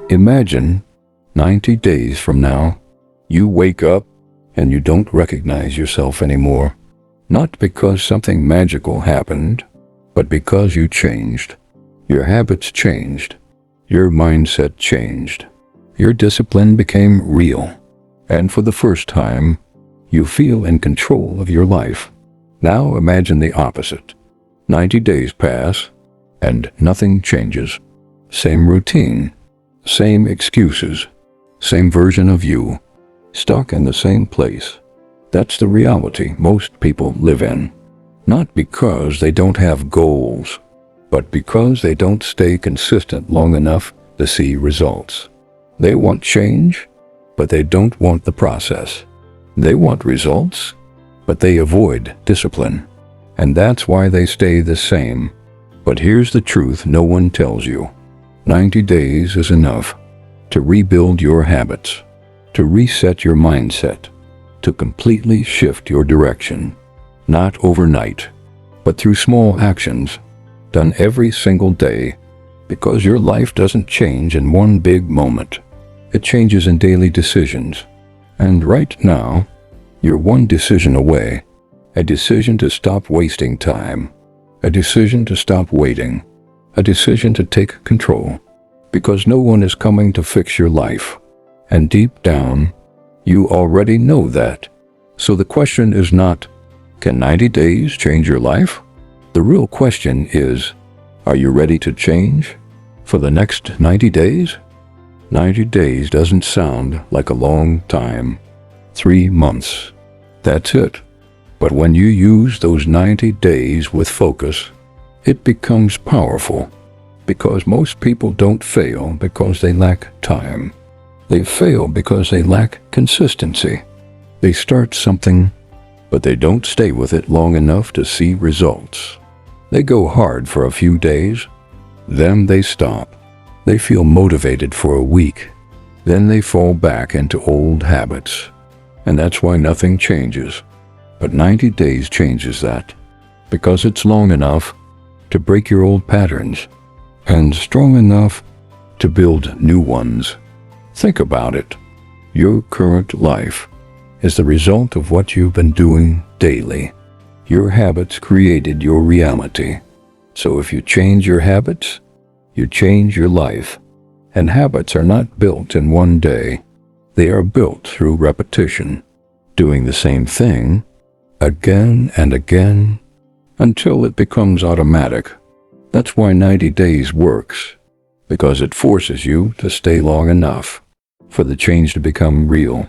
Imagine 90 days from now, you wake up and you don't recognize yourself anymore. Not because something magical happened, but because you changed. Your habits changed. Your mindset changed. Your discipline became real. And for the first time, you feel in control of your life. Now imagine the opposite. 90 days pass, and nothing changes. Same routine, same excuses, same version of you, stuck in the same place. That's the reality most people live in. Not because they don't have goals, but because they don't stay consistent long enough to see results. They want change, but they don't want the process. They want results, but they avoid discipline. And that's why they stay the same. But here's the truth no one tells you. 90 days is enough to rebuild your habits, to reset your mindset, to completely shift your direction. Not overnight, but through small actions, done every single day, because your life doesn't change in one big moment. It changes in daily decisions. And right now, you're one decision away. A decision to stop wasting time. A decision to stop waiting. A decision to take control. Because no one is coming to fix your life. And deep down, you already know that. So the question is not, can 90 days change your life? The real question is, are you ready to change for the next 90 days? 90 days doesn't sound like a long time. 3 months. That's it. But when you use those 90 days with focus, it becomes powerful. Because most people don't fail because they lack time. They fail because they lack consistency. They start something, but they don't stay with it long enough to see results. They go hard for a few days, then they stop. They feel motivated for a week, then they fall back into old habits. And that's why nothing changes. But 90 days changes that, because it's long enough to break your old patterns, and strong enough to build new ones. Think about it. Your current life is the result of what you've been doing daily. Your habits created your reality. So if you change your habits, you change your life. And habits are not built in one day. They are built through repetition, doing the same thing again and again until it becomes automatic. That's why 90 days works, because it forces you to stay long enough for the change to become real.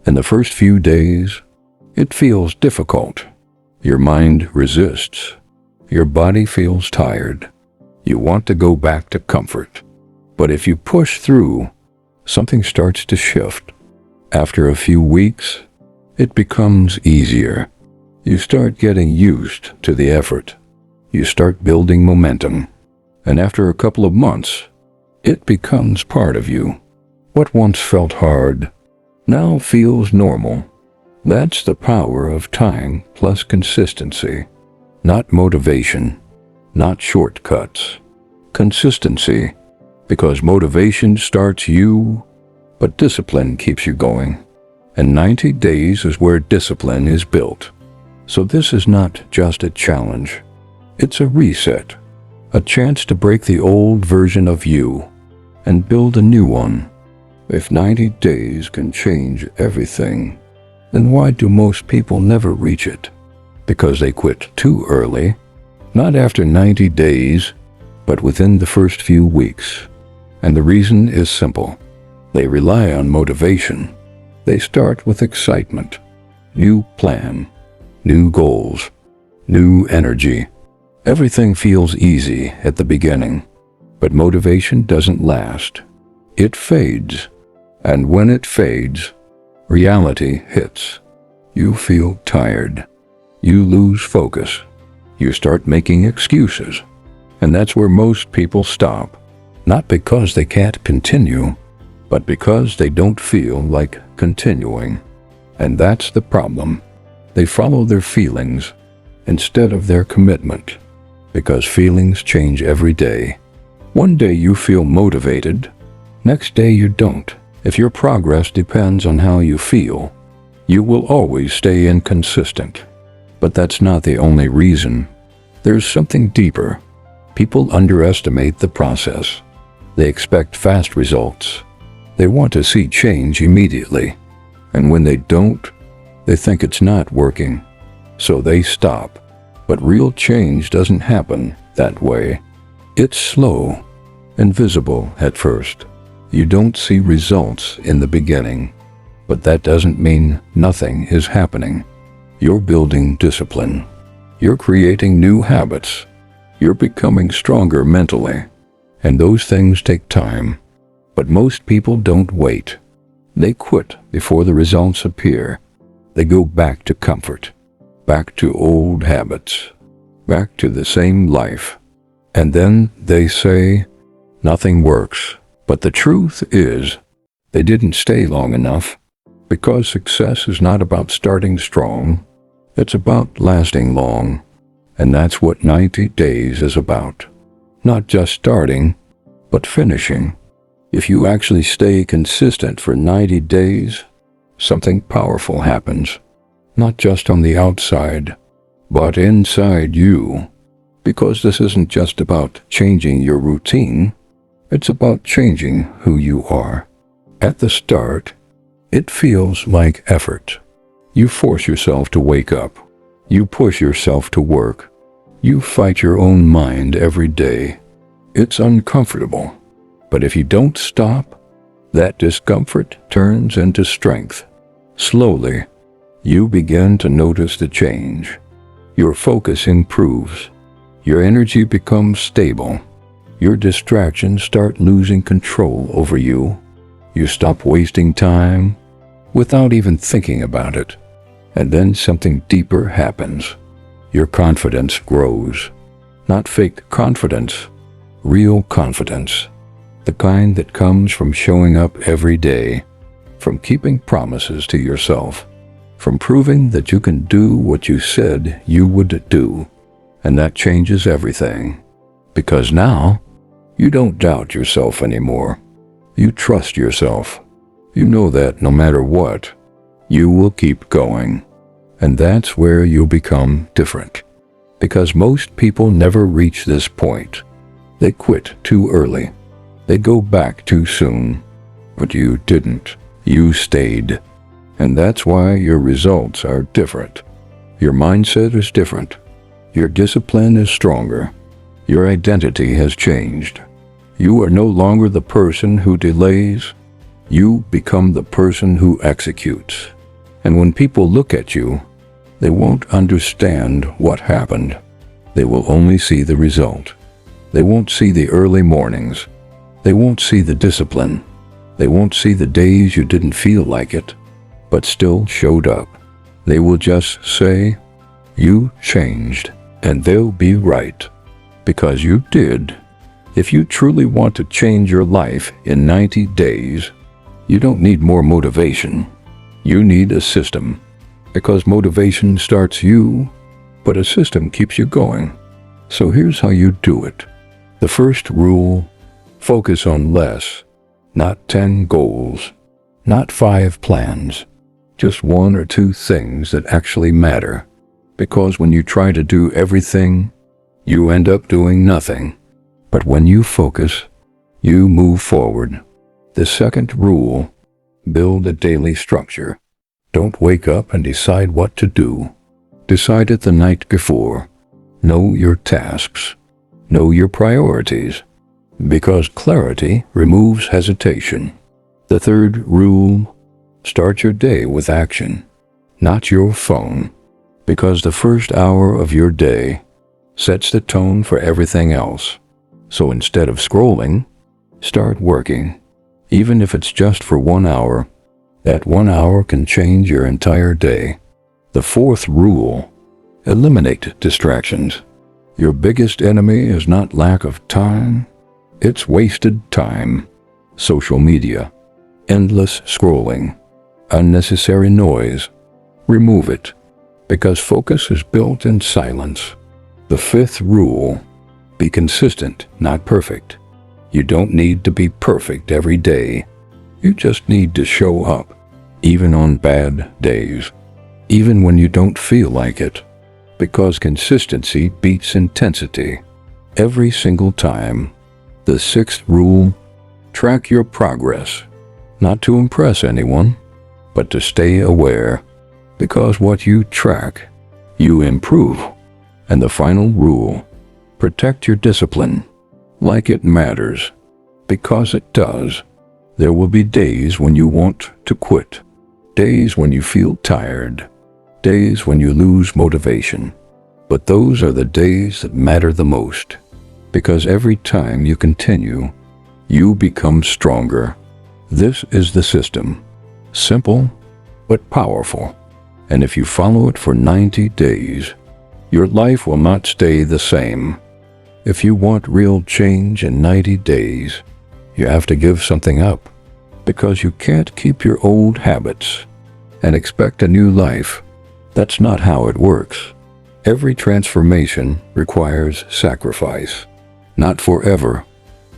In the first few days, it feels difficult. Your mind resists. Your body feels tired. You want to go back to comfort. But if you push through, something starts to shift. After a few weeks, it becomes easier. You start getting used to the effort. You start building momentum. And after a couple of months, it becomes part of you. What once felt hard now feels normal. That's the power of time plus consistency. Not motivation, not shortcuts. Consistency, because motivation starts you, but discipline keeps you going. And 90 days is where discipline is built. So this is not just a challenge. It's a reset, a chance to break the old version of you and build a new one. If 90 days can change everything, then why do most people never reach it? Because they quit too early, not after 90 days, but within the first few weeks. And the reason is simple. They rely on motivation. They start with excitement, new plan, new goals, new energy. Everything feels easy at the beginning, but motivation doesn't last. It fades, and when it fades, reality hits. You feel tired. You lose focus. You start making excuses. And that's where most people stop. Not because they can't continue, but because they don't feel like continuing. And that's the problem. They follow their feelings instead of their commitment, because feelings change every day. One day you feel motivated, Next day you don't. If your progress depends on how you feel, you will always stay inconsistent. But that's not the only reason. There's something deeper. People underestimate the process. They expect fast results. They want to see change immediately. And when they don't, they think it's not working. So they stop. But real change doesn't happen that way. It's slow, invisible at first. You don't see results in the beginning. But that doesn't mean nothing is happening. You're building discipline. You're creating new habits. You're becoming stronger mentally. And those things take time. But most people don't wait. They quit before the results appear. They go back to comfort, back to old habits, back to the same life. And then they say, nothing works. But the truth is, they didn't stay long enough. Because success is not about starting strong. It's about lasting long. And that's what 90 days is about. Not just starting, but finishing. If you actually stay consistent for 90 days, something powerful happens. Not just on the outside, but inside you. Because this isn't just about changing your routine. It's about changing who you are. At the start, it feels like effort. You force yourself to wake up. You push yourself to work. You fight your own mind every day. It's uncomfortable. But if you don't stop, that discomfort turns into strength. Slowly, you begin to notice the change. Your focus improves. Your energy becomes stable. Your distractions start losing control over you. You stop wasting time without even thinking about it. And then something deeper happens. Your confidence grows. Not fake confidence, real confidence. The kind that comes from showing up every day, from keeping promises to yourself, from proving that you can do what you said you would do. And that changes everything. Because now, you don't doubt yourself anymore. You trust yourself. You know that no matter what, you will keep going. And that's where you'll become different. Because most people never reach this point. They quit too early. They go back too soon. But you didn't. You stayed. And that's why your results are different. Your mindset is different. Your discipline is stronger. Your identity has changed. You are no longer the person who delays. You become the person who executes. And when people look at you, they won't understand what happened. They will only see the result. They won't see the early mornings. They won't see the discipline. They won't see the days you didn't feel like it, but still showed up. They will just say, you changed, and they'll be right. Because you did. If you truly want to change your life in 90 days, you don't need more motivation. You need a system. Because motivation starts you, but a system keeps you going. So here's how you do it. The first rule, focus on less, not 10 goals, not 5 plans, just 1 or 2 things that actually matter. Because when you try to do everything, you end up doing nothing. But when you focus, you move forward. The second rule, build a daily structure. Don't wake up and decide what to do. Decide it the night before. Know your tasks. Know your priorities. Because clarity removes hesitation. The third rule, start your day with action, not your phone. Because the first hour of your day sets the tone for everything else. So instead of scrolling, start working. Even if it's just for 1 hour, that 1 hour can change your entire day. The fourth rule, eliminate distractions. Your biggest enemy is not lack of time, it's wasted time. Social media, endless scrolling, unnecessary noise. Remove it, because focus is built in silence. The fifth rule, be consistent, not perfect. You don't need to be perfect every day. You just need to show up, even on bad days, even when you don't feel like it, because consistency beats intensity every single time. The sixth rule: track your progress, not to impress anyone, but to stay aware, because what you track, you improve. And the final rule: protect your discipline, like it matters, because it does. There will be days when you want to quit, days when you feel tired, days when you lose motivation. But those are the days that matter the most, because every time you continue, you become stronger. This is the system, simple but powerful. And if you follow it for 90 days, your life will not stay the same. If you want real change in 90 days, you have to give something up, because you can't keep your old habits and expect a new life. That's not how it works. Every transformation requires sacrifice, not forever,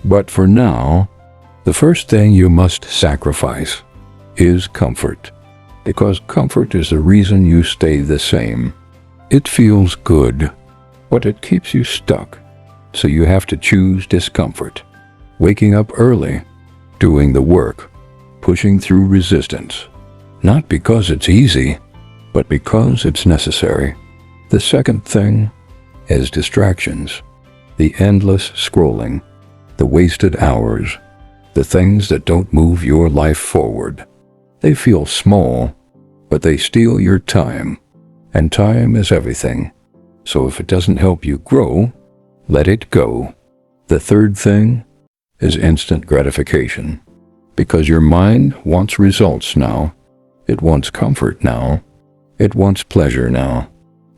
but for now. The first thing you must sacrifice is comfort, because comfort is the reason you stay the same. It feels good, but it keeps you stuck, so you have to choose discomfort. Waking up early, doing the work, pushing through resistance, not because it's easy, but because it's necessary. The second thing is distractions, the endless scrolling, the wasted hours, the things that don't move your life forward. They feel small, but they steal your time, and time is everything. So if it doesn't help you grow, let it go. The third thing is instant gratification, because your mind wants results now. It wants comfort now. It wants pleasure now.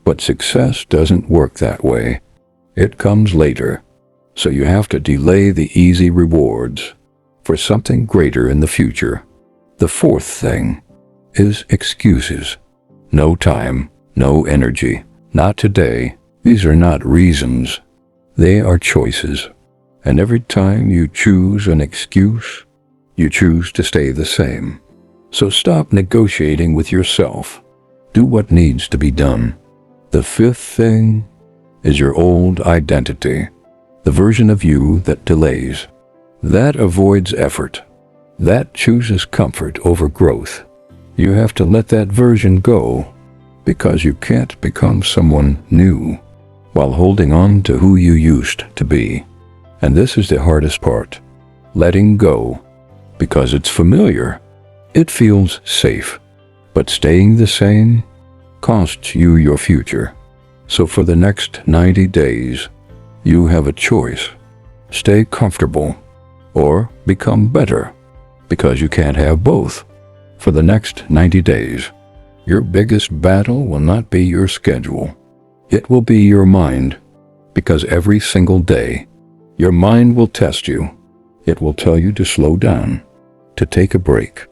But success doesn't work that way. It comes later. So you have to delay the easy rewards for something greater in the future. The fourth thing is excuses. No time, no energy, not today. These are not reasons. They are choices. And every time you choose an excuse, you choose to stay the same. So stop negotiating with yourself. Do what needs to be done. The fifth thing is your old identity, the version of you that delays, that avoids effort, that chooses comfort over growth. You have to let that version go, because you can't become someone new while holding on to who you used to be. And this is the hardest part, letting go, because it's familiar. It feels safe, but staying the same costs you your future. So for the next 90 days, you have a choice. Stay comfortable or become better, because you can't have both. For the next 90 days, your biggest battle will not be your schedule. It will be your mind, because every single day, your mind will test you. It will tell you to slow down, to take a break,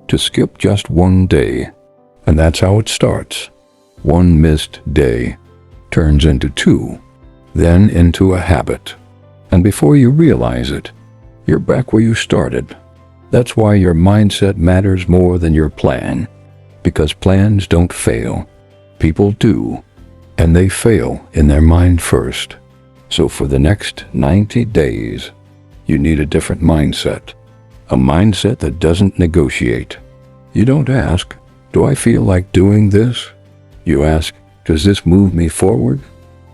to skip just one day. And that's how it starts. One missed day turns into two, then into a habit. And before you realize it, you're back where you started. That's why your mindset matters more than your plan, because plans don't fail. People do, and they fail in their mind first. So for the next 90 days, you need a different mindset, a mindset that doesn't negotiate. You don't ask, do I feel like doing this? You ask, does this move me forward?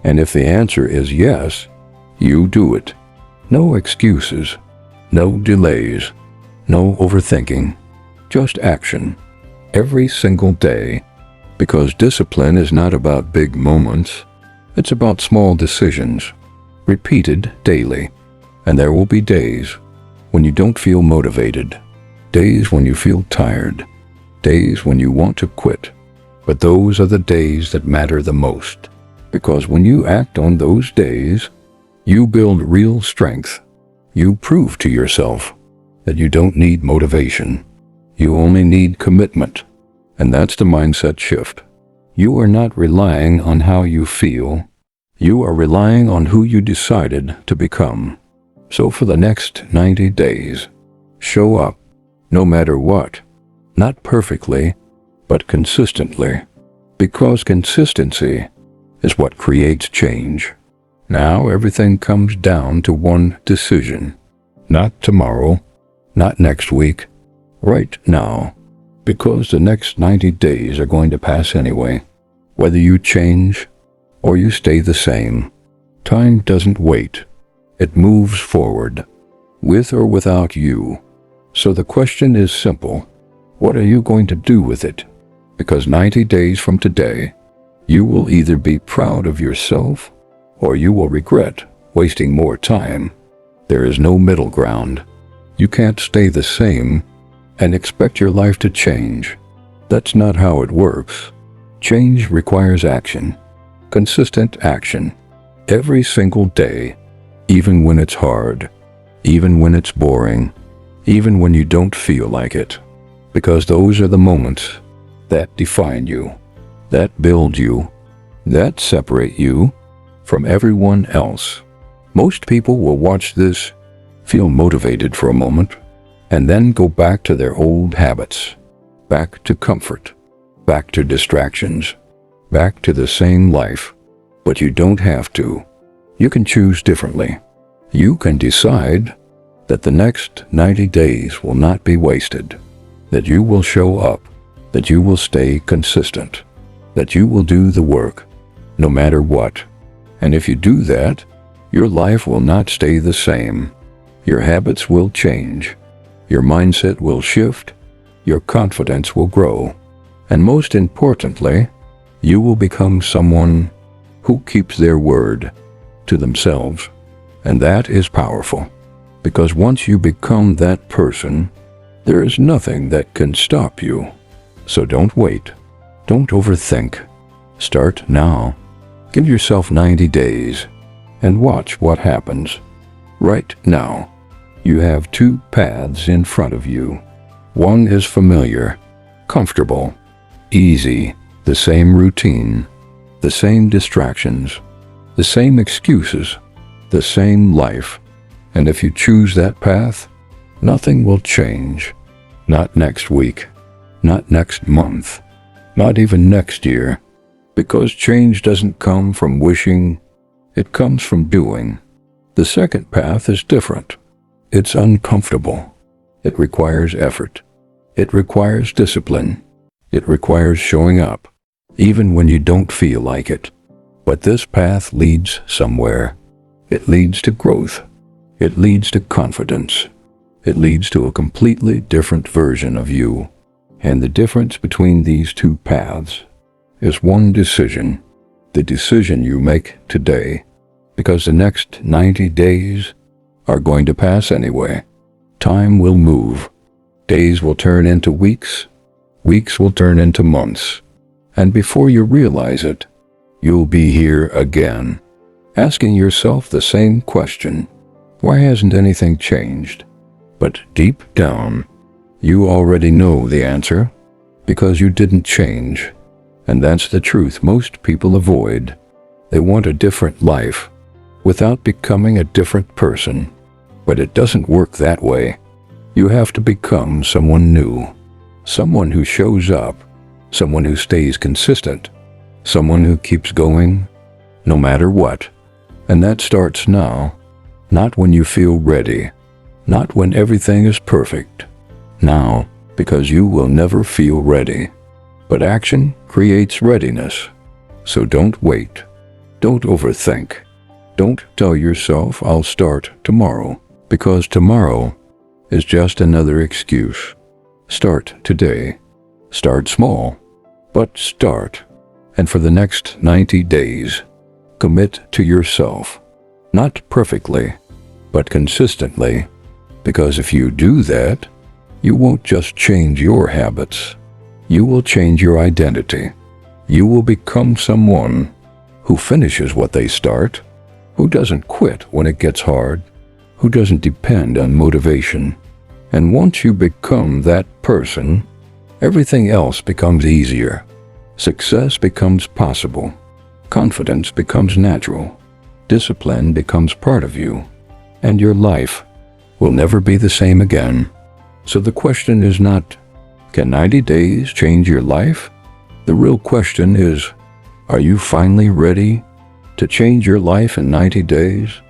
And if the answer is yes, you do it. No excuses, no delays, no overthinking, just action. Every single day, because discipline is not about big moments. It's about small decisions, repeated daily. And there will be days when you don't feel motivated, days when you feel tired, days when you want to quit. But those are the days that matter the most, because when you act on those days, you build real strength. You prove to yourself that you don't need motivation. You only need commitment. And that's the mindset shift. You are not relying on how you feel. You are relying on who you decided to become. So for the next 90 days, show up, no matter what. Not perfectly, but consistently. Because consistency is what creates change. Now everything comes down to one decision. Not tomorrow, not next week, right now. Because the next 90 days are going to pass anyway. Whether you change or you stay the same, time doesn't wait. It moves forward, with or without you. So the question is simple. What are you going to do with it? Because 90 days from today, you will either be proud of yourself or you will regret wasting more time. There is no middle ground. You can't stay the same and expect your life to change. That's not how it works. Change requires action, consistent action, every single day, even when it's hard, even when it's boring, even when you don't feel like it. Because those are the moments that define you, that build you, that separate you from everyone else. Most people will watch this, feel motivated for a moment, and then go back to their old habits, back to comfort, back to distractions, back to the same life. But you don't have to. You can choose differently. You can decide that the next 90 days will not be wasted, that you will show up, that you will stay consistent, that you will do the work, no matter what. And if you do that, your life will not stay the same. Your habits will change. Your mindset will shift. Your confidence will grow. And most importantly, you will become someone who keeps their word to themselves. And that is powerful. Because once you become that person, there is nothing that can stop you. So don't wait. Don't overthink. Start now. Give yourself 90 days and watch what happens. Right now, you have two paths in front of you. One is familiar, comfortable, easy, the same routine, the same distractions, the same excuses, the same life. And if you choose that path, nothing will change. Not next week, not next month, not even next year. Because change doesn't come from wishing, it comes from doing. The second path is different. It's uncomfortable. It requires effort. It requires discipline. It requires showing up, even when you don't feel like it. But this path leads somewhere. It leads to growth. It leads to confidence. It leads to a completely different version of you. And the difference between these two paths is one decision, the decision you make today. Because the next 90 days are going to pass anyway. Time will move. Days will turn into weeks. Weeks will turn into months. And before you realize it, you'll be here again, asking yourself the same question. Why hasn't anything changed? But deep down, you already know the answer, because you didn't change. And that's the truth most people avoid. They want a different life, without becoming a different person. But it doesn't work that way. You have to become someone new, someone who shows up, someone who stays consistent, someone who keeps going, no matter what. And that starts now, not when you feel ready, not when everything is perfect. Now, because you will never feel ready. But action creates readiness. So don't wait. Don't overthink. Don't tell yourself I'll start tomorrow, because tomorrow is just another excuse. Start today. Start small, but start. And for the next 90 days, commit to yourself. Not perfectly, but consistently. Because if you do that, you won't just change your habits. You will change your identity. You will become someone who finishes what they start, who doesn't quit when it gets hard, who doesn't depend on motivation. And once you become that person, everything else becomes easier. Success becomes possible. Confidence becomes natural. Discipline becomes part of you. and your life will never be the same again. So the question is not, can 90 days change your life? The real question is, are you finally ready to change your life in 90 days?